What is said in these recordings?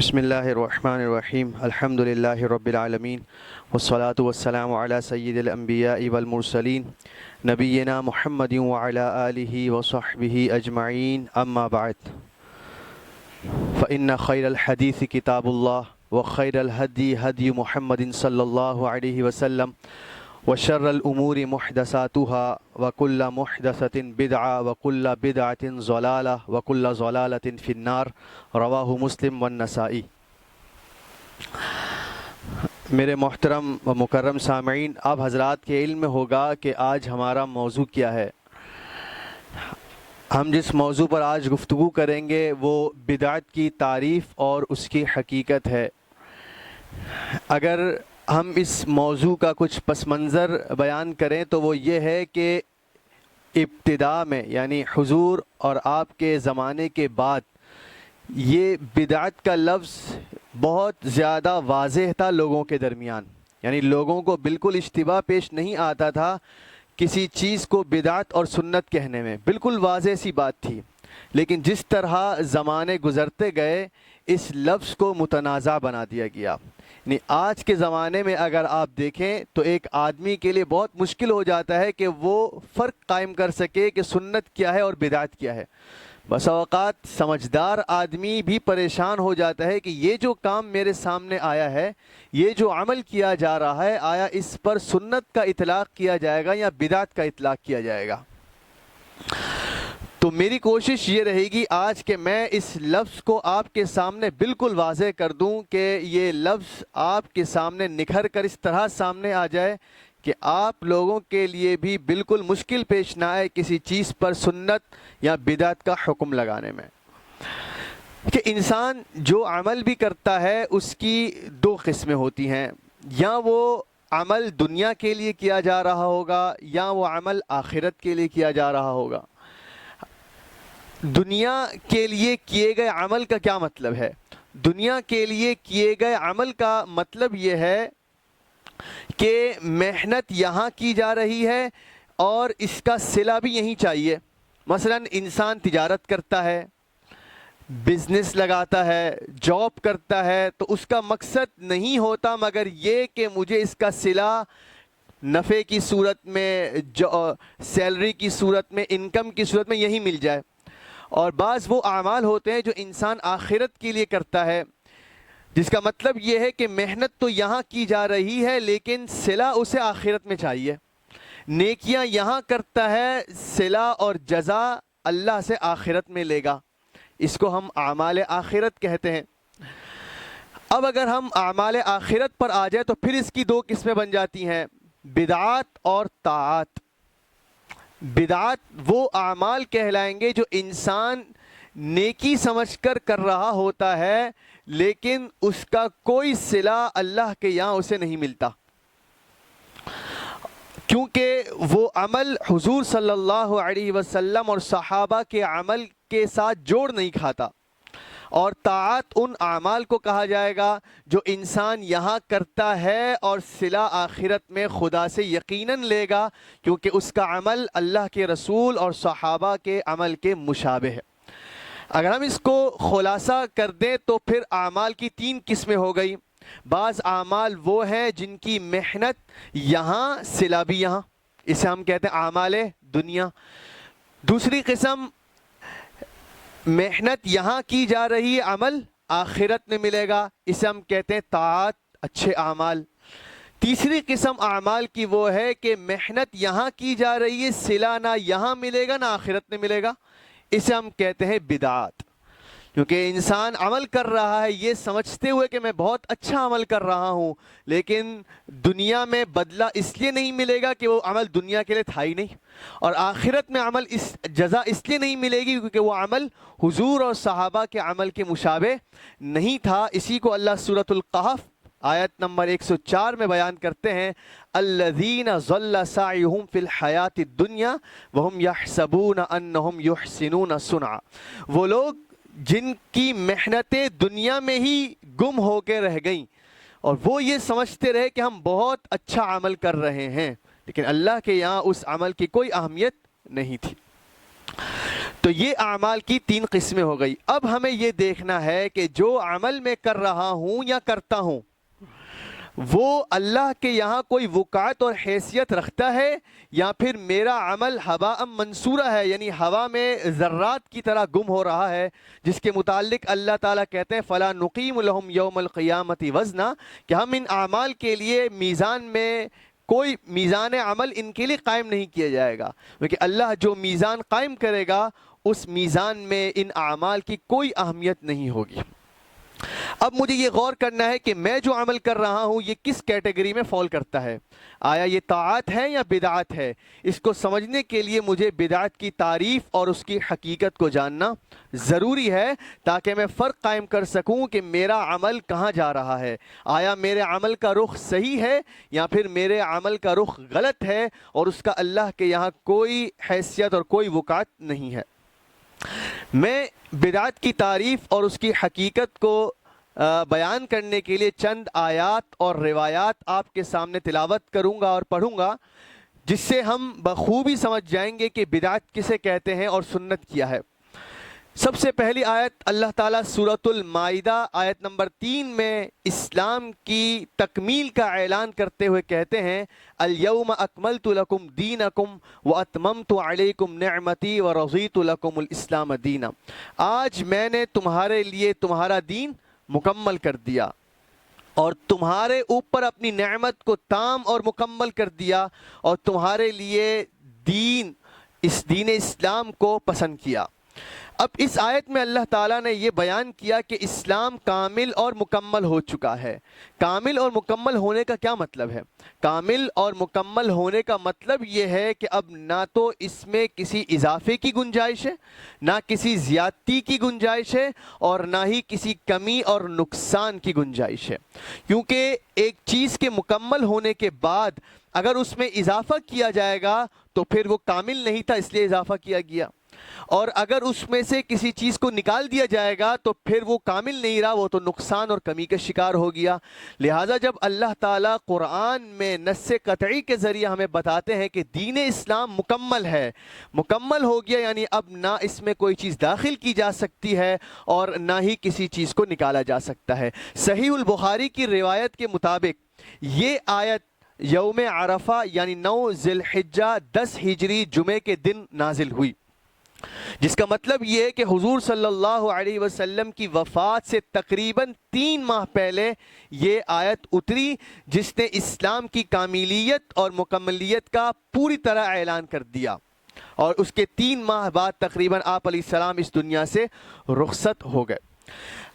بسم اللہ الرحمن الرحیم الحمد للہ رب العالمین والصلاة والسلام علی سید الانبیاء والمرسلین نبینا محمد وعلی آلہ وصحبہ اجمعین اما بعد فإن خیر الحدیث کتاب اللہ وخیر الہدی ہدی محمد صلی اللہ علیہ وسلم وشر الامور محدثاتها وكل محدثة بدعة وكل بدعة ضلالة وكل ضلالة في النار رواہ مسلم والنسائی۔ میرے محترم و مکرم سامعین، آپ حضرات کے علم میں ہوگا کہ آج ہمارا موضوع کیا ہے۔ ہم جس موضوع پر آج گفتگو کریں گے وہ بدعت کی تعریف اور اس کی حقیقت ہے۔ اگر ہم اس موضوع کا کچھ پس منظر بیان کریں تو وہ یہ ہے کہ ابتداء میں یعنی حضور اور آپ کے زمانے کے بعد یہ بدعت کا لفظ بہت زیادہ واضح تھا لوگوں کے درمیان، یعنی لوگوں کو بالکل اشتباہ پیش نہیں آتا تھا کسی چیز کو بدعت اور سنت کہنے میں، بالکل واضح سی بات تھی۔ لیکن جس طرح زمانے گزرتے گئے اس لفظ کو متنازع بنا دیا گیا۔ یعنی آج کے زمانے میں اگر آپ دیکھیں تو ایک آدمی کے لیے بہت مشکل ہو جاتا ہے کہ وہ فرق قائم کر سکے کہ سنت کیا ہے اور بدعت کیا ہے۔ بس اوقات سمجھدار آدمی بھی پریشان ہو جاتا ہے کہ یہ جو کام میرے سامنے آیا ہے، یہ جو عمل کیا جا رہا ہے، آیا اس پر سنت کا اطلاق کیا جائے گا یا بدعت کا اطلاق کیا جائے گا؟ تو میری کوشش یہ رہے گی آج کہ میں اس لفظ کو آپ کے سامنے بالکل واضح کر دوں کہ یہ لفظ آپ کے سامنے نکھر کر اس طرح سامنے آ جائے کہ آپ لوگوں کے لیے بھی بالکل مشکل پیش نہ آئے کسی چیز پر سنت یا بدعت کا حکم لگانے میں۔ کہ انسان جو عمل بھی کرتا ہے اس کی دو قسمیں ہوتی ہیں، یا وہ عمل دنیا کے لیے کیا جا رہا ہوگا یا وہ عمل آخرت کے لیے کیا جا رہا ہوگا۔ دنیا کے لیے کیے گئے عمل کا کیا مطلب ہے؟ دنیا کے لیے کیے گئے عمل کا مطلب یہ ہے کہ محنت یہاں کی جا رہی ہے اور اس کا صلہ بھی یہیں چاہیے۔ مثلا انسان تجارت کرتا ہے، بزنس لگاتا ہے، جاب کرتا ہے، تو اس کا مقصد نہیں ہوتا مگر یہ کہ مجھے اس کا صلہ نفع کی صورت میں، سیلری کی صورت میں، انکم کی صورت میں یہی مل جائے۔ اور بعض وہ اعمال ہوتے ہیں جو انسان آخرت کے لیے کرتا ہے، جس کا مطلب یہ ہے کہ محنت تو یہاں کی جا رہی ہے لیکن صلہ اسے آخرت میں چاہیے۔ نیکیاں یہاں کرتا ہے، صلہ اور جزا اللہ سے آخرت میں لے گا۔ اس کو ہم اعمال آخرت کہتے ہیں۔ اب اگر ہم اعمال آخرت پر آ جائے تو پھر اس کی دو قسمیں بن جاتی ہیں، بدعات اور طاعات۔ بدعات وہ اعمال کہلائیں گے جو انسان نیکی سمجھ کر کر رہا ہوتا ہے لیکن اس کا کوئی صلہ اللہ کے یہاں اسے نہیں ملتا، کیونکہ وہ عمل حضور صلی اللہ علیہ وسلم اور صحابہ کے عمل کے ساتھ جوڑ نہیں کھاتا۔ اور طاعت ان اعمال کو کہا جائے گا جو انسان یہاں کرتا ہے اور صلہ آخرت میں خدا سے یقیناً لے گا، کیونکہ اس کا عمل اللہ کے رسول اور صحابہ کے عمل کے مشابہ ہے۔ اگر ہم اس کو خلاصہ کر دیں تو پھر اعمال کی تین قسمیں ہو گئی۔ بعض اعمال وہ ہیں جن کی محنت یہاں، صلہ بھی یہاں، اسے ہم کہتے ہیں اعمال دنیا۔ دوسری قسم، محنت یہاں کی جا رہی ہے، عمل آخرت میں ملے گا، اسے ہم کہتے ہیں طاعت، اچھے اعمال۔ تیسری قسم اعمال کی وہ ہے کہ محنت یہاں کی جا رہی ہے، صلہ نہ یہاں ملے گا نہ آخرت میں ملے گا، اسے ہم کہتے ہیں بدعات۔ کیونکہ انسان عمل کر رہا ہے یہ سمجھتے ہوئے کہ میں بہت اچھا عمل کر رہا ہوں، لیکن دنیا میں بدلہ اس لیے نہیں ملے گا کہ وہ عمل دنیا کے لیے تھا ہی نہیں، اور آخرت میں عمل جزا اس لیے نہیں ملے گی کیونکہ وہ عمل حضور اور صحابہ کے عمل کے مشابہ نہیں تھا۔ اسی کو اللہ سورۃ القحف آیت نمبر 104 میں بیان کرتے ہیں، الذین ضل سعیہم فی الحیاۃ الدنیا وہم یحسبون انہم یحسنون صنعا۔ وہ لوگ جن کی محنتیں دنیا میں ہی گم ہو کے رہ گئیں اور وہ یہ سمجھتے رہے کہ ہم بہت اچھا عمل کر رہے ہیں، لیکن اللہ کے یہاں اس عمل کی کوئی اہمیت نہیں تھی۔ تو یہ اعمال کی 3 قسمیں ہو گئی۔ اب ہمیں یہ دیکھنا ہے کہ جو عمل میں کر رہا ہوں یا کرتا ہوں وہ اللہ کے یہاں کوئی وقعت اور حیثیت رکھتا ہے یا پھر میرا عمل ہواء منصورہ ہے، یعنی ہوا میں ذرات کی طرح گم ہو رہا ہے، جس کے متعلق اللہ تعالیٰ کہتے ہیں فَلَا نُقِيمُ لَهُمْ يَوْمَ الْقِيَامَةِ وَزْنًا، کہ ہم ان اعمال کے لیے میزان میں کوئی میزان عمل ان کے لیے قائم نہیں کیا جائے گا، کیونکہ اللہ جو میزان قائم کرے گا اس میزان میں ان اعمال کی کوئی اہمیت نہیں ہوگی۔ اب مجھے یہ غور کرنا ہے کہ میں جو عمل کر رہا ہوں یہ کس کیٹیگری میں فال کرتا ہے، آیا یہ طاعت ہے یا بدعت ہے؟ اس کو سمجھنے کے لیے مجھے بدعت کی تعریف اور اس کی حقیقت کو جاننا ضروری ہے، تاکہ میں فرق قائم کر سکوں کہ میرا عمل کہاں جا رہا ہے، آیا میرے عمل کا رخ صحیح ہے یا پھر میرے عمل کا رخ غلط ہے اور اس کا اللہ کے یہاں کوئی حیثیت اور کوئی وقعت نہیں ہے۔ میں بدعت کی تعریف اور اس کی حقیقت کو بیان کرنے کے لیے چند آیات اور روایات آپ کے سامنے تلاوت کروں گا اور پڑھوں گا، جس سے ہم بخوبی سمجھ جائیں گے کہ بدعت کسے کہتے ہیں اور سنت کیا ہے۔ سب سے پہلی آیت اللہ تعالیٰ سورۃ المائدہ آیت نمبر 3 میں اسلام کی تکمیل کا اعلان کرتے ہوئے کہتے ہیں الیوم اکملت لکم دینکم واتممت علیکم نعمتی ورضیت لکم الاسلام دینا، آج میں نے تمہارے لیے تمہارا دین مکمل کر دیا اور تمہارے اوپر اپنی نعمت کو تام اور مکمل کر دیا اور تمہارے لیے دین اسلام کو پسند کیا۔ اب اس آیت میں اللہ تعالیٰ نے یہ بیان کیا کہ اسلام کامل اور مکمل ہو چکا ہے۔ کامل اور مکمل ہونے کا کیا مطلب ہے؟ کامل اور مکمل ہونے کا مطلب یہ ہے کہ اب نہ تو اس میں کسی اضافے کی گنجائش ہے، نہ کسی زیادتی کی گنجائش ہے اور نہ ہی کسی کمی اور نقصان کی گنجائش ہے، کیونکہ ایک چیز کے مکمل ہونے کے بعد اگر اس میں اضافہ کیا جائے گا تو پھر وہ کامل نہیں تھا، اس لیے اضافہ کیا گیا، اور اگر اس میں سے کسی چیز کو نکال دیا جائے گا تو پھر وہ کامل نہیں رہا، وہ تو نقصان اور کمی کا شکار ہو گیا۔ لہٰذا جب اللہ تعالیٰ قرآن میں نص قطعی کے ذریعے ہمیں بتاتے ہیں کہ دین اسلام مکمل ہے، مکمل ہو گیا، یعنی اب نہ اس میں کوئی چیز داخل کی جا سکتی ہے اور نہ ہی کسی چیز کو نکالا جا سکتا ہے۔ صحیح البخاری کی روایت کے مطابق یہ آیت یوم عرفہ یعنی 9 ذی الحجہ 10 ہجری جمعے کے دن نازل ہوئی، جس کا مطلب یہ ہے کہ حضور صلی اللہ علیہ وسلم کی وفات سے تقریباً 3 ماہ پہلے یہ آیت اتری، جس نے اسلام کی کاملیت اور مکملیت کا پوری طرح اعلان کر دیا، اور اس کے 3 ماہ بعد تقریباً آپ علیہ السلام اس دنیا سے رخصت ہو گئے۔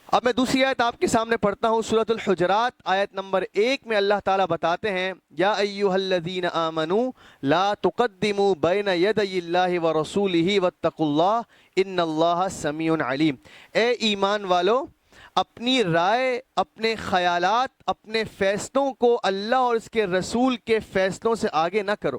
اب میں دوسری آیت آپ کے سامنے پڑھتا ہوں، سورۃ الحجرات آیت نمبر 1 میں اللہ تعالیٰ بتاتے ہیں یا ایھا الذین آمنوا لا تقدموا بین یدی اللہ ورسولہ واتقوا اللہ ان اللہ سمیع علیم، اے ایمان والو اپنی رائے، اپنے خیالات، اپنے فیصلوں کو اللہ اور اس کے رسول کے فیصلوں سے آگے نہ کرو،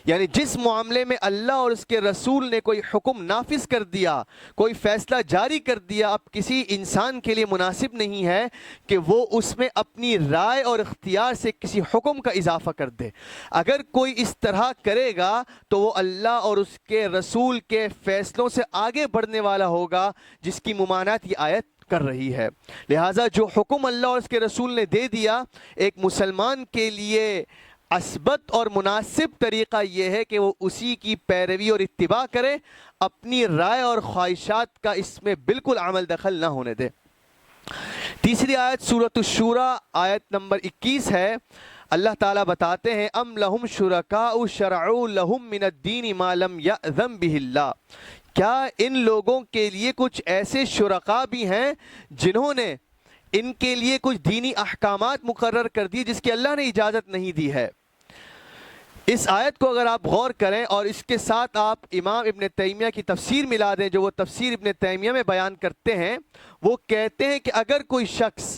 یعنی جس معاملے میں اللہ اور اس کے رسول نے کوئی حکم نافذ کر دیا، کوئی فیصلہ جاری کر دیا، اب کسی انسان کے لیے مناسب نہیں ہے کہ وہ اس میں اپنی رائے اور اختیار سے کسی حکم کا اضافہ کر دے۔ اگر کوئی اس طرح کرے گا تو وہ اللہ اور اس کے رسول کے فیصلوں سے آگے بڑھنے والا ہوگا، جس کی ممانعت یہ آیت کر رہی ہے۔ لہٰذا جو حکم اللہ اور اس کے رسول نے دے دیا، ایک مسلمان کے لیے اثبت اور مناسب طریقہ یہ ہے کہ وہ اسی کی پیروی اور اتباع کرے، اپنی رائے اور خواہشات کا اس میں بالکل عمل دخل نہ ہونے دے۔ تیسری آیت سورۃ الشورى آیت نمبر 21 ہے، اللہ تعالیٰ بتاتے ہیں ام لہم شرکاء شرعوا لہم من الدین ما لم یأذن بہ اللہ، کیا ان لوگوں کے لیے کچھ ایسے شرکاء بھی ہیں جنہوں نے ان کے لیے کچھ دینی احکامات مقرر کر دی جس کی اللہ نے اجازت نہیں دی ہے؟ اس آیت کو اگر آپ غور کریں اور اس کے ساتھ آپ امام ابن تیمیہ کی تفسیر ملا دیں، جو وہ تفسیر ابن تیمیہ میں بیان کرتے ہیں، وہ کہتے ہیں کہ اگر کوئی شخص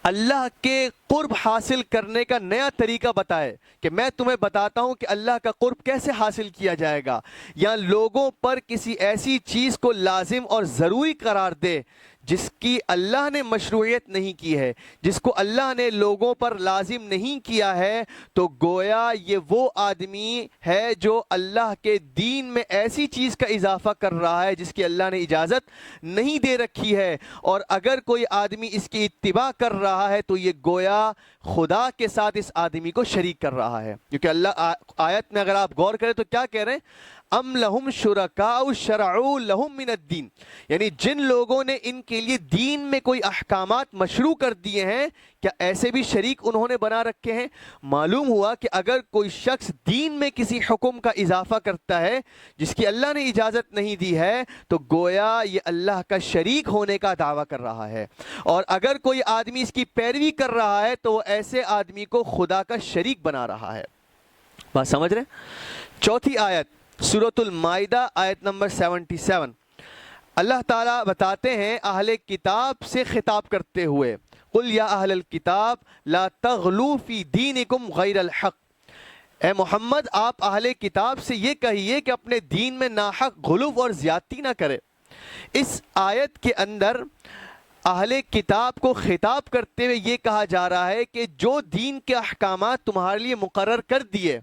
اللہ کے قرب حاصل کرنے کا نیا طریقہ بتائے کہ میں تمہیں بتاتا ہوں کہ اللہ کا قرب کیسے حاصل کیا جائے گا، یا لوگوں پر کسی ایسی چیز کو لازم اور ضروری قرار دے جس کی اللہ نے مشروعیت نہیں کی ہے، جس کو اللہ نے لوگوں پر لازم نہیں کیا ہے، تو گویا یہ وہ آدمی ہے جو اللہ کے دین میں ایسی چیز کا اضافہ کر رہا ہے جس کی اللہ نے اجازت نہیں دے رکھی ہے، اور اگر کوئی آدمی اس کی اتباع کر رہا ہے تو یہ گویا خدا کے ساتھ اس آدمی کو شریک کر رہا ہے. کیونکہ اللہ آیت میں اگر آپ غور کریں تو کیا کہہ رہے ہیں؟ ام لہم شرکاء شرعوا لہم من الدین، یعنی جن لوگوں نے ان کے لیے دین میں کوئی احکامات مشروع کر دیے ہیں، کیا ایسے بھی شریک انہوں نے بنا رکھے ہیں؟ معلوم ہوا کہ اگر کوئی شخص دین میں کسی حکم کا اضافہ کرتا ہے جس کی اللہ نے اجازت نہیں دی ہے تو گویا یہ اللہ کا شریک ہونے کا دعویٰ کر رہا ہے، اور اگر کوئی آدمی اس کی پیروی کر رہا ہے تو وہ ایسے آدمی کو خدا کا شریک بنا رہا ہے. بات سمجھ رہے ہیں؟ چوتھی آیت سورۃ المائدہ آیت نمبر 77، اللہ تعالیٰ بتاتے ہیں اہل کتاب سے خطاب کرتے ہوئے، قُلْ یا اہل الکتاب لا تغلوا فی دینکم غیر الحق، اے محمد آپ اہل کتاب سے یہ کہیے کہ اپنے دین میں ناحق غلو اور زیادتی نہ کرے. اس آیت کے اندر اہل کتاب کو خطاب کرتے ہوئے یہ کہا جا رہا ہے کہ جو دین کے احکامات تمہارے لیے مقرر کر دیے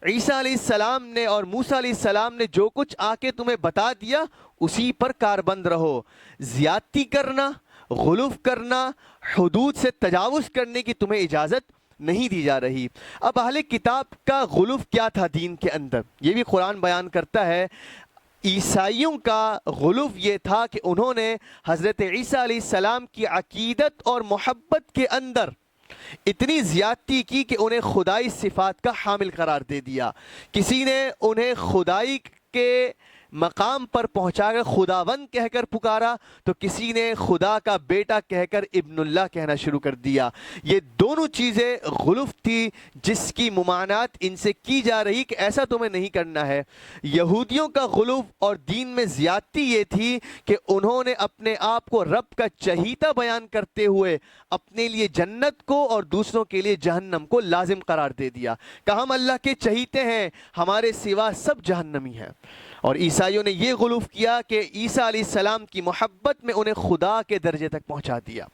عیسیٰ علیہ السلام نے اور موسیٰ علیہ السلام نے، جو کچھ آ کے تمہیں بتا دیا اسی پر کاربند رہو. زیادتی کرنا، غلو کرنا، حدود سے تجاوز کرنے کی تمہیں اجازت نہیں دی جا رہی. اب اہل کتاب کا غلو کیا تھا دین کے اندر، یہ بھی قرآن بیان کرتا ہے. عیسائیوں کا غلو یہ تھا کہ انہوں نے حضرت عیسیٰ علیہ السلام کی عقیدت اور محبت کے اندر اتنی زیادتی کی کہ انہیں خدائی صفات کا حامل قرار دے دیا. کسی نے انہیں خدائی کے مقام پر پہنچا کر خداوند کہہ کر پکارا تو کسی نے خدا کا بیٹا کہہ کر ابن اللہ کہنا شروع کر دیا. یہ دونوں چیزیں غلو تھی جس کی ممانعت ان سے کی جا رہی کہ ایسا تمہیں نہیں کرنا ہے. یہودیوں کا غلو اور دین میں زیادتی یہ تھی کہ انہوں نے اپنے آپ کو رب کا چہیتا بیان کرتے ہوئے اپنے لیے جنت کو اور دوسروں کے لیے جہنم کو لازم قرار دے دیا کہ ہم اللہ کے چہیتے ہیں، ہمارے سوا سب جہنمی ہیں. اور عیسائیوں نے یہ غلو کیا کہ عیسیٰ علیہ السلام کی محبت میں انہیں خدا کے درجے تک پہنچا دیا.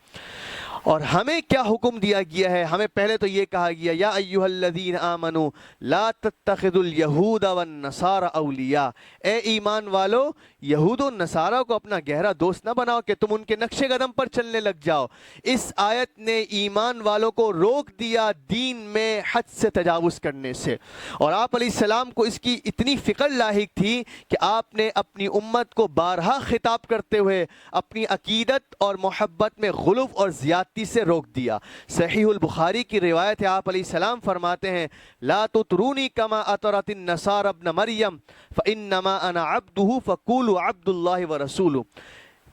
اور ہمیں کیا حکم دیا گیا ہے؟ ہمیں پہلے تو یہ کہا گیا یا ایھا الذین آمنوا لا تتخذوا اليہود والنصارى اولیاء، اے ایمان والو یہود و نصارہ کو اپنا گہرا دوست نہ بناؤ کہ تم ان کے نقش قدم پر چلنے لگ جاؤ. اس آیت نے ایمان والوں کو روک دیا دین میں حد سے تجاوز کرنے سے، اور آپ علیہ السلام کو اس کی اتنی فکر لاحق تھی کہ آپ نے اپنی امت کو بارہا خطاب کرتے ہوئے اپنی عقیدت اور محبت میں غلو اور زیادتی سے روک دیا. صحیح البخاری کی روایت ہے، آپ علیہ السلام فرماتے ہیں لا تطرونی کما اطرت النصارى ابن مریم فانما انا عبدہ فقولوا عبد اللہ ورسولہ،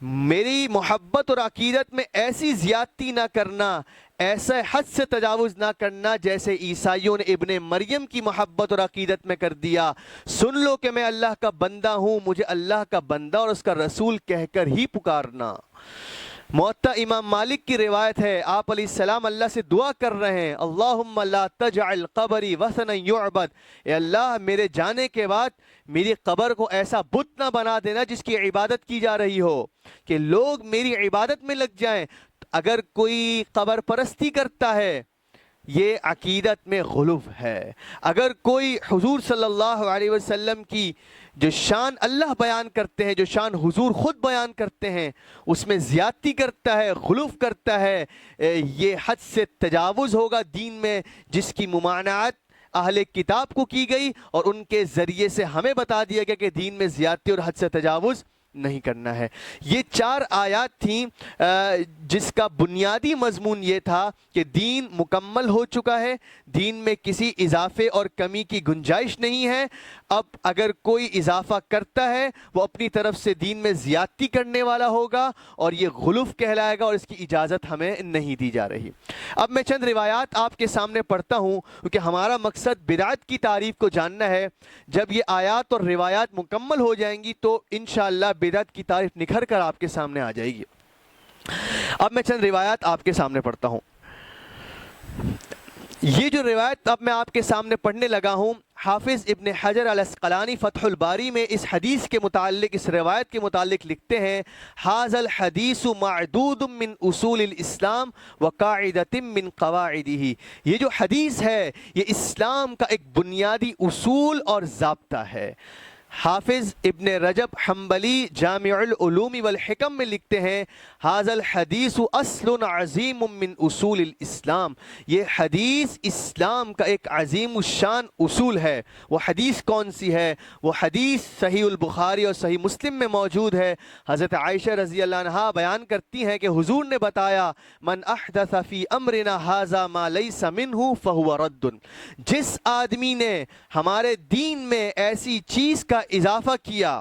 میری محبت اور عقیدت میں ایسی زیادتی نہ کرنا، ایسا حد سے تجاوز نہ کرنا جیسے عیسائیوں نے ابن مریم کی محبت اور عقیدت میں کر دیا. سن لو کہ میں اللہ کا بندہ ہوں، مجھے اللہ کا بندہ اور اس کا رسول کہہ کر ہی پکارنا. موطا امام مالک کی روایت ہے، آپ علیہ السلام اللہ سے دعا کر رہے ہیں اللہم لا تجعل قبری وثنا یعبد، اے اللہ میرے جانے کے بعد میری قبر کو ایسا بت نہ بنا دینا جس کی عبادت کی جا رہی ہو کہ لوگ میری عبادت میں لگ جائیں. اگر کوئی قبر پرستی کرتا ہے یہ عقیدت میں غلو ہے. اگر کوئی حضور صلی اللہ علیہ وسلم کی جو شان اللہ بیان کرتے ہیں، جو شان حضور خود بیان کرتے ہیں، اس میں زیادتی کرتا ہے، غلو کرتا ہے، یہ حد سے تجاوز ہوگا دین میں جس کی ممانعت اہل کتاب کو کی گئی اور ان کے ذریعے سے ہمیں بتا دیا گیا کہ دین میں زیادتی اور حد سے تجاوز نہیں کرنا ہے. یہ 4 آیات تھیں جس کا بنیادی مضمون یہ تھا کہ دین مکمل ہو چکا ہے، دین میں کسی اضافے اور کمی کی گنجائش نہیں ہے. اب اگر کوئی اضافہ کرتا ہے وہ اپنی طرف سے دین میں زیادتی کرنے والا ہوگا اور یہ غلو کہلائے گا اور اس کی اجازت ہمیں نہیں دی جا رہی. اب میں چند روایات آپ کے سامنے پڑھتا ہوں کیونکہ ہمارا مقصد بدعت کی تعریف کو جاننا ہے. جب یہ آیات اور روایات مکمل ہو جائیں گی تو انشاءاللہ بدعت کی تعریف نکھر کر آپ کے سامنے آ جائے گی. اب میں چند روایات آپ کے سامنے پڑھتا ہوں. یہ جو روایت اب میں آپ کے سامنے پڑھنے لگا ہوں، حافظ ابن حجر العسقلانی فتح الباری میں اس حدیث کے متعلق، اس روایت کے متعلق لکھتے ہیں، ھذا الحدیث معدود من اصول الاسلام وقاعدۃ من قواعدہ. یہ جو حدیث ہے یہ اسلام کا ایک بنیادی اصول اور ضابطہ ہے. حافظ ابن رجب حنبلی جامع العلوم والحکم میں لکھتے ہیں، ھذا الحدیث اصل عظیم من اصول الاسلام. یہ حدیث اسلام کا ایک عظیم الشان اصول ہے. وہ حدیث کون سی ہے؟ وہ حدیث صحیح البخاری اور صحیح مسلم میں موجود ہے. حضرت عائشہ رضی اللہ عنہا بیان کرتی ہیں کہ حضور نے بتایا، من احدث فی امرنا ھذا ما لیس منہ فہو رد. جس آدمی نے ہمارے دین میں ایسی چیز کا اضافہ کیا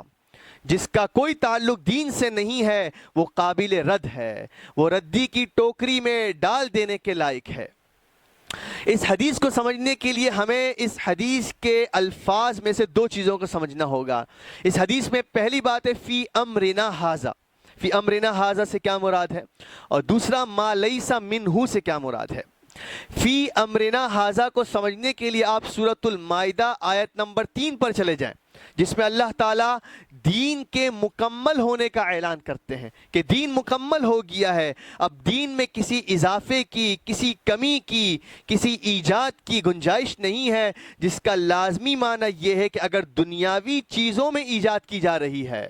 جس کا کوئی تعلق دین سے نہیں ہے، وہ قابل رد ہے، وہ ردی کی ٹوکری میں ڈال دینے کے لائق ہے. اس حدیث کو سمجھنے کے لیے ہمیں اس حدیث کے الفاظ میں سے دو چیزوں کو سمجھنا ہوگا. اس حدیث میں پہلی بات ہے فی امرنا ھذا. فی امرنا ھذا سے کیا مراد ہے؟ اور دوسرا ما لیس منہ سے کیا مراد ہے؟ فی امرنا ھذا کو سمجھنے کے لیے آپ سورۃ المائدہ آیت نمبر 3 پر چلے جائیں، جس میں اللہ تعالیٰ دین کے مکمل ہونے کا اعلان کرتے ہیں کہ دین مکمل ہو گیا ہے. اب دین میں کسی اضافے کی، کسی کمی کی، کسی ایجاد کی گنجائش نہیں ہے، جس کا لازمی معنی یہ ہے کہ اگر دنیاوی چیزوں میں ایجاد کی جا رہی ہے،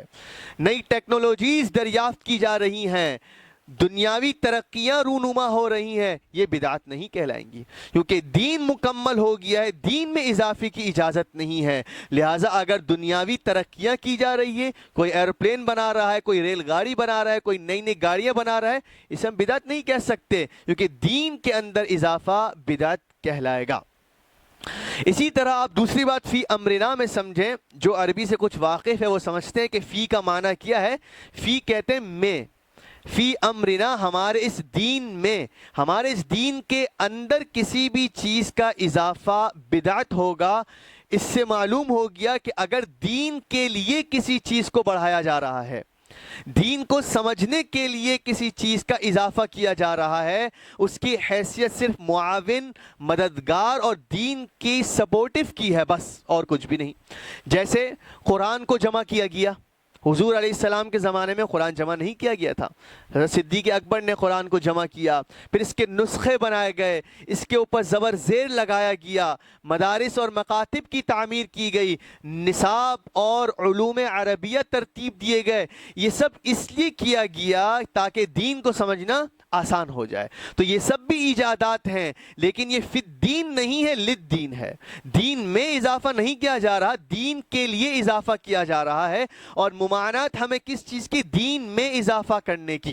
نئی ٹیکنالوجیز دریافت کی جا رہی ہیں، دنیاوی ترقیاں رونما ہو رہی ہیں، یہ بدعت نہیں کہلائیں گی، کیونکہ دین مکمل ہو گیا ہے، دین میں اضافے کی اجازت نہیں ہے. لہٰذا اگر دنیاوی ترقیاں کی جا رہی ہے، کوئی ایروپلین بنا رہا ہے، کوئی ریل گاڑی بنا رہا ہے، کوئی نئی نئی گاڑیاں بنا رہا ہے، اسے ہم بدعت نہیں کہہ سکتے، کیونکہ دین کے اندر اضافہ بدعت کہلائے گا. اسی طرح آپ دوسری بات فی امرنا میں سمجھیں. جو عربی سے کچھ واقف ہے وہ سمجھتے ہیں کہ فی کا معنی کیا ہے. فی کہتے ہیں میں. فی امرنا ہمارے اس دین میں، ہمارے اس دین کے اندر کسی بھی چیز کا اضافہ بدعت ہوگا. اس سے معلوم ہو گیا کہ اگر دین کے لیے کسی چیز کو بڑھایا جا رہا ہے، دین کو سمجھنے کے لیے کسی چیز کا اضافہ کیا جا رہا ہے، اس کی حیثیت صرف معاون، مددگار اور دین کی سپورٹیو کی ہے، بس اور کچھ بھی نہیں. جیسے قرآن کو جمع کیا گیا، حضور علیہ السلام کے زمانے میں قرآن جمع نہیں کیا گیا تھا. حضرت صدیق اکبر نے قرآن کو جمع کیا، پھر اس کے نسخے بنائے گئے، اس کے اوپر زبر زیر لگایا گیا، مدارس اور مکاتب کی تعمیر کی گئی، نصاب اور علوم عربیہ ترتیب دیے گئے. یہ سب اس لیے کیا گیا تاکہ دین کو سمجھنا آسان ہو جائے. تو یہ سب بھی ایجادات ہیں، لیکن یہ فی الدین نہیں ہے، لد دین ہے. دین میں اضافہ نہیں کیا جا رہا، دین کے لیے اضافہ کیا جا رہا ہے. اور ممانعت ہمیں کس چیز کی؟ دین میں اضافہ کرنے کی.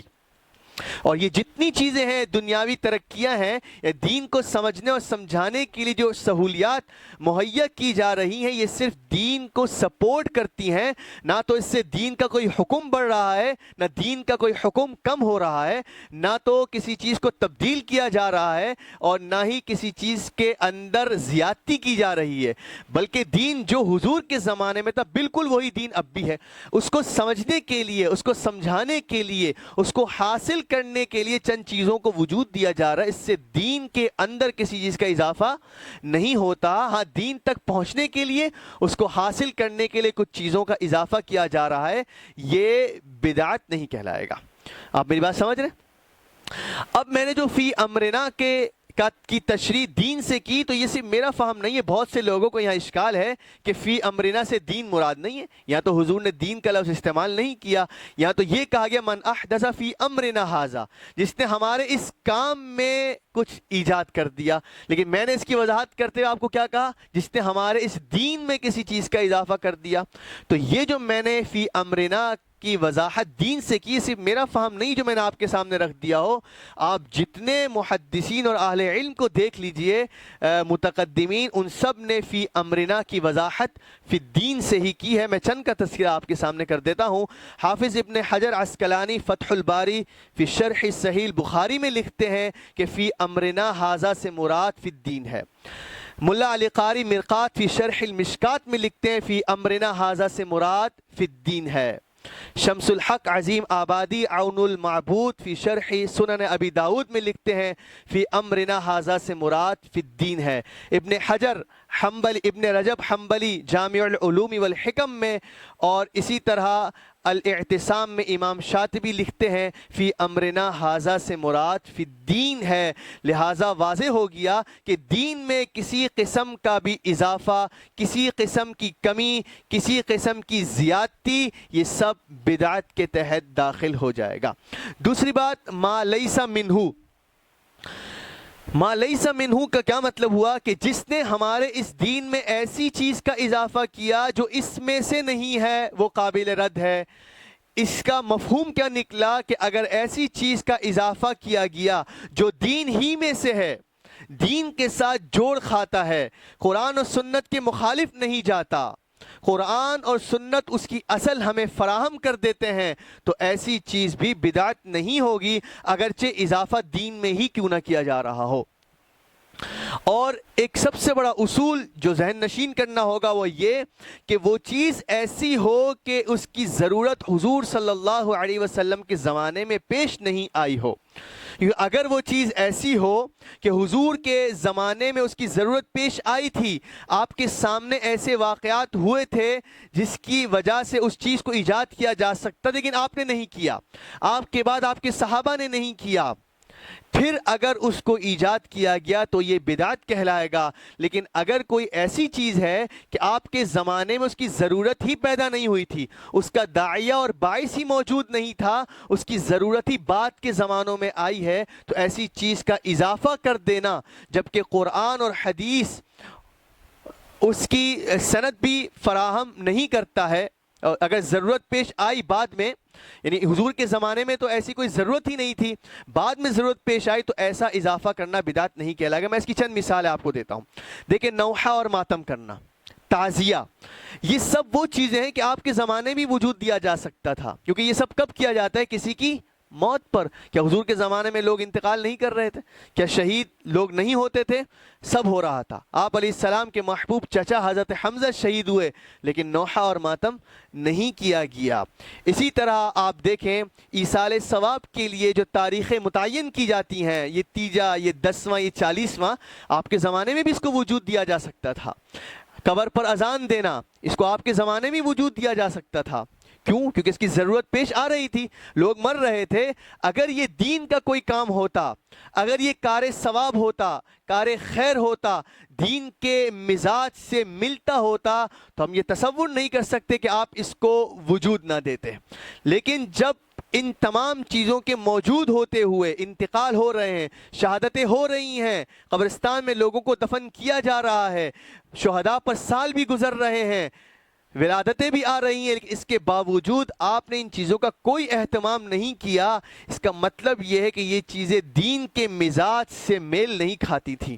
اور یہ جتنی چیزیں ہیں، دنیاوی ترقیاں ہیں، یا دین کو سمجھنے اور سمجھانے کے لیے جو سہولیات مہیا کی جا رہی ہیں، یہ صرف دین کو سپورٹ کرتی ہیں. نہ تو اس سے دین کا کوئی حکم بڑھ رہا ہے، نہ دین کا کوئی حکم کم ہو رہا ہے، نہ تو کسی چیز کو تبدیل کیا جا رہا ہے، اور نہ ہی کسی چیز کے اندر زیادتی کی جا رہی ہے. بلکہ دین جو حضور کے زمانے میں تھا، بالکل وہی دین اب بھی ہے. اس کو سمجھنے کے لیے، اس کو سمجھانے کے لیے، اس کو حاصل کرنے کے لیے چند چیزوں کو وجود دیا جا رہا ہے. اس سے دین کے اندر کسی چیز کا اضافہ نہیں ہوتا. ہاں، دین تک پہنچنے کے لیے، اس کو حاصل کرنے کے لیے کچھ چیزوں کا اضافہ کیا جا رہا ہے. یہ بدعت نہیں کہلائے گا. آپ میری بات سمجھ رہے ہیں؟ اب میں نے جو فی امرنا کی تشریح دین سے کی، تو یہ صرف میرا فہم نہیں ہے. بہت سے لوگوں کو یہاں اشکال ہے کہ فی امرنا سے دین مراد نہیں ہے. یہاں تو حضور نے دین کا لفظ استعمال نہیں کیا. یہاں تو یہ کہا گیا من احدث فی امرنا ھذا، جس نے ہمارے اس کام میں کچھ ایجاد کر دیا. لیکن میں نے اس کی وضاحت کرتے ہوئے آپ کو کیا کہا؟ جس نے ہمارے اس دین میں کسی چیز کا اضافہ کر دیا. تو یہ جو میں نے فی امرنا کی وضاحت دین سے کی، صرف میرا فہم نہیں جو میں نے آپ کے سامنے رکھ دیا ہو. آپ جتنے محدثین اور اہل علم کو دیکھ لیجئے، متقدمین، ان سب نے فی امرنا کی وضاحت فی الدین سے ہی کی ہے. میں چند کا تذکرہ آپ کے سامنے کر دیتا ہوں. حافظ ابن حجر عسقلانی فتح الباری فی شرح صحیح البخاری میں لکھتے ہیں کہ فی امرنا ھذا سے مراد فی الدین ہے. ملا علی قاری مرقات فی شرح المشکات میں لکھتے ہیں فی امرنا ھذا سے مراد فی الدین ہے. شمس الحق عظیم آبادی عون المعبود فی شرح سنن ابی داود میں لکھتے ہیں فی امرنا ھذا سے مراد فی الدین ہے۔ ابن حجر حنبلی، ابن رجب حنبلی جامع العلوم والحکم میں، اور اسی طرح الاعتصام میں امام شاطبی لکھتے ہیں فی امرنا ھذا سے مراد فی الدین ہے۔ لہٰذا واضح ہو گیا کہ دین میں کسی قسم کا بھی اضافہ، کسی قسم کی کمی، کسی قسم کی زیادتی، یہ سب بدعت کے تحت داخل ہو جائے گا۔ دوسری بات، ما لیس منہ۔ ما لیس منہ کا کیا مطلب ہوا؟ کہ جس نے ہمارے اس دین میں ایسی چیز کا اضافہ کیا جو اس میں سے نہیں ہے، وہ قابل رد ہے۔ اس کا مفہوم کیا نکلا کہ اگر ایسی چیز کا اضافہ کیا گیا جو دین ہی میں سے ہے، دین کے ساتھ جوڑ کھاتا ہے، قرآن و سنت کے مخالف نہیں جاتا، قرآن اور سنت اس کی اصل ہمیں فراہم کر دیتے ہیں، تو ایسی چیز بھی بدعت نہیں ہوگی، اگرچہ اضافہ دین میں ہی کیوں نہ کیا جا رہا ہو۔ اور ایک سب سے بڑا اصول جو ذہن نشین کرنا ہوگا وہ یہ کہ وہ چیز ایسی ہو کہ اس کی ضرورت حضور صلی اللہ علیہ وسلم کے زمانے میں پیش نہیں آئی ہو۔ اگر وہ چیز ایسی ہو کہ حضور کے زمانے میں اس کی ضرورت پیش آئی تھی، آپ کے سامنے ایسے واقعات ہوئے تھے جس کی وجہ سے اس چیز کو ایجاد کیا جا سکتا، لیکن آپ نے نہیں کیا، آپ کے بعد آپ کے صحابہ نے نہیں کیا، پھر اگر اس کو ایجاد کیا گیا تو یہ بدعت کہلائے گا۔ لیکن اگر کوئی ایسی چیز ہے کہ آپ کے زمانے میں اس کی ضرورت ہی پیدا نہیں ہوئی تھی، اس کا داعیہ اور باعث ہی موجود نہیں تھا، اس کی ضرورت ہی بعد کے زمانوں میں آئی ہے، تو ایسی چیز کا اضافہ کر دینا، جبکہ قرآن اور حدیث اس کی سند بھی فراہم نہیں کرتا ہے، اور اگر ضرورت پیش آئی بعد میں، یعنی حضور کے زمانے میں تو ایسی کوئی ضرورت ہی نہیں تھی، بعد میں ضرورت پیش آئی، تو ایسا اضافہ کرنا بدعت نہیں کہلائے گا۔ میں اس کی چند مثالیں آپ کو دیتا ہوں۔ دیکھیں، نوحہ اور ماتم کرنا، تعزیہ، یہ سب وہ چیزیں ہیں کہ آپ کے زمانے میں وجود دیا جا سکتا تھا، کیونکہ یہ سب کب کیا جاتا ہے؟ کسی کی موت پر۔ کیا حضور کے زمانے میں لوگ انتقال نہیں کر رہے تھے؟ کیا شہید لوگ نہیں ہوتے تھے؟ سب ہو رہا تھا۔ آپ علیہ السلام کے محبوب چچا حضرت حمزہ شہید ہوئے، لیکن نوحہ اور ماتم نہیں کیا گیا۔ اسی طرح آپ دیکھیں، ایصال ثواب کے لیے جو تاریخیں متعین کی جاتی ہیں، یہ تیجا، یہ 10واں، یہ 40واں، آپ کے زمانے میں بھی اس کو وجود دیا جا سکتا تھا۔ قبر پر اذان دینا، اس کو آپ کے زمانے میں وجود دیا جا سکتا تھا۔ کیوں؟ کیونکہ اس کی ضرورت پیش آ رہی تھی، لوگ مر رہے تھے۔ اگر یہ دین کا کوئی کام ہوتا، اگر یہ کار ثواب ہوتا، کار خیر ہوتا، دین کے مزاج سے ملتا ہوتا، تو ہم یہ تصور نہیں کر سکتے کہ آپ اس کو وجود نہ دیتے۔ لیکن جب ان تمام چیزوں کے موجود ہوتے ہوئے انتقال ہو رہے ہیں، شہادتیں ہو رہی ہیں، قبرستان میں لوگوں کو دفن کیا جا رہا ہے، شہداء پر سال بھی گزر رہے ہیں، ولادتیں بھی آ رہی ہیں، لیکن اس کے باوجود آپ نے ان چیزوں کا کوئی اہتمام نہیں کیا، اس کا مطلب یہ ہے کہ یہ چیزیں دین کے مزاج سے میل نہیں کھاتی تھیں۔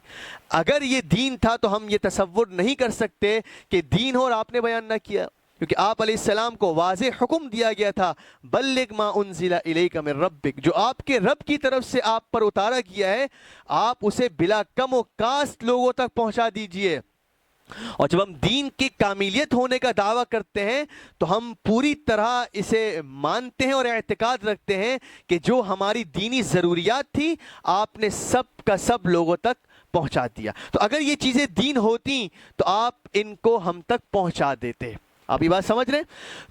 اگر یہ دین تھا تو ہم یہ تصور نہیں کر سکتے کہ دین ہو اور آپ نے بیان نہ کیا، کیونکہ آپ علیہ السلام کو واضح حکم دیا گیا تھا، بلغ ما انزل الیک من ربک، جو آپ کے رب کی طرف سے آپ پر اتارا گیا ہے، آپ اسے بلا کم و کاست لوگوں تک پہنچا دیجئے۔ اور جب ہم دین کی کاملیت ہونے کا دعویٰ کرتے ہیں تو ہم پوری طرح اسے مانتے ہیں اور اعتقاد رکھتے ہیں کہ جو ہماری دینی ضروریات تھی آپ نے سب کا سب لوگوں تک پہنچا دیا۔ تو اگر یہ چیزیں دین ہوتی تو آپ ان کو ہم تک پہنچا دیتے۔ آپ یہ بات سمجھ رہے ہیں؟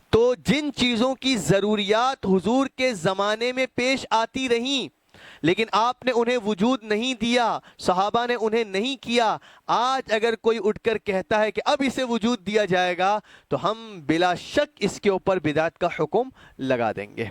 تو جن چیزوں کی ضروریات حضور کے زمانے میں پیش آتی رہیں لیکن آپ نے انہیں وجود نہیں دیا، صحابہ نے انہیں نہیں کیا، آج اگر کوئی اٹھ کر کہتا ہے کہ اب اسے وجود دیا جائے گا تو ہم بلا شک اس کے اوپر بدعت کا حکم لگا دیں گے۔